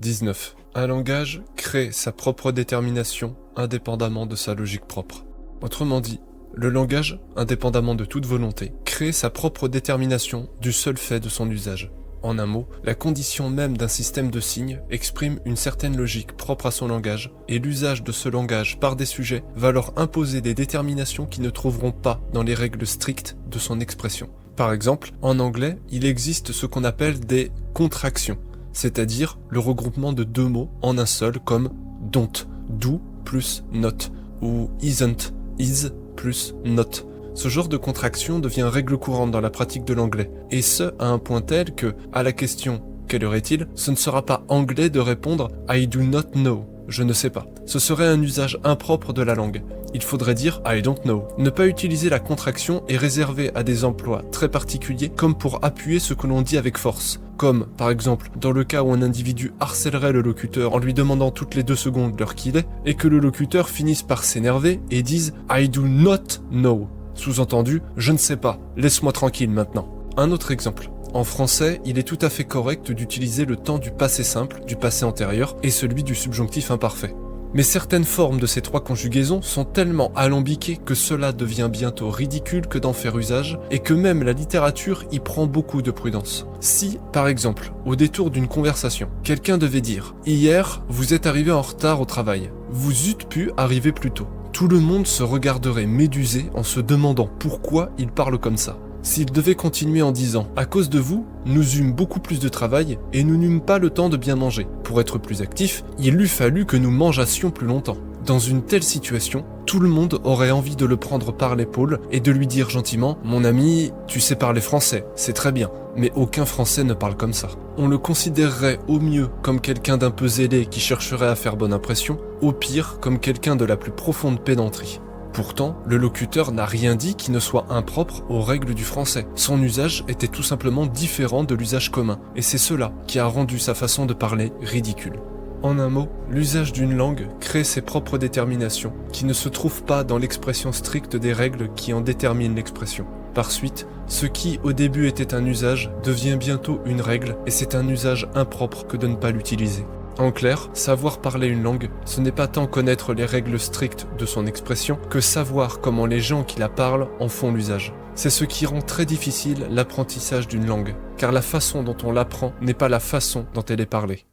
19. Un langage crée sa propre détermination indépendamment de sa logique propre. Autrement dit, le langage, indépendamment de toute volonté, crée sa propre détermination du seul fait de son usage. En un mot, la condition même d'un système de signes exprime une certaine logique propre à son langage, et l'usage de ce langage par des sujets va leur imposer des déterminations qui ne trouveront pas dans les règles strictes de son expression. Par exemple, en anglais, il existe ce qu'on appelle des contractions, c'est-à-dire le regroupement de deux mots en un seul comme don't, do plus not, ou isn't, is plus not. Ce genre de contraction devient règle courante dans la pratique de l'anglais, et ce à un point tel que, à la question « quelle heure est-il ?», ce ne sera pas anglais de répondre « I do not know », je ne sais pas. Ce serait un usage impropre de la langue. Il faudrait dire « I don't know ». Ne pas utiliser la contraction est réservé à des emplois très particuliers comme pour appuyer ce que l'on dit avec force. Comme, par exemple, dans le cas où un individu harcèlerait le locuteur en lui demandant toutes les 2 secondes l'heure qu'il est, et que le locuteur finisse par s'énerver et dise « I do not know ». Sous-entendu, je ne sais pas, laisse-moi tranquille maintenant. Un autre exemple. En français, il est tout à fait correct d'utiliser le temps du passé simple, du passé antérieur, et celui du subjonctif imparfait. Mais certaines formes de ces 3 conjugaisons sont tellement alambiquées que cela devient bientôt ridicule que d'en faire usage, et que même la littérature y prend beaucoup de prudence. Si, par exemple, au détour d'une conversation, quelqu'un devait dire « Hier, vous êtes arrivé en retard au travail. Vous eûtes pu arriver plus tôt ». Tout le monde se regarderait médusé en se demandant pourquoi il parle comme ça. S'il devait continuer en disant « À cause de vous, nous eûmes beaucoup plus de travail et nous n'eûmes pas le temps de bien manger. Pour être plus actif, il eût fallu que nous mangeassions plus longtemps. » Dans une telle situation, tout le monde aurait envie de le prendre par l'épaule et de lui dire gentiment « Mon ami, tu sais parler français, c'est très bien, mais aucun Français ne parle comme ça. » On le considérerait au mieux comme quelqu'un d'un peu zélé qui chercherait à faire bonne impression, au pire comme quelqu'un de la plus profonde pédanterie. Pourtant, le locuteur n'a rien dit qui ne soit impropre aux règles du français. Son usage était tout simplement différent de l'usage commun, et c'est cela qui a rendu sa façon de parler ridicule. En un mot, l'usage d'une langue crée ses propres déterminations, qui ne se trouvent pas dans l'expression stricte des règles qui en déterminent l'expression. Par suite, ce qui au début était un usage devient bientôt une règle, et c'est un usage impropre que de ne pas l'utiliser. En clair, savoir parler une langue, ce n'est pas tant connaître les règles strictes de son expression que savoir comment les gens qui la parlent en font l'usage. C'est ce qui rend très difficile l'apprentissage d'une langue, car la façon dont on l'apprend n'est pas la façon dont elle est parlée.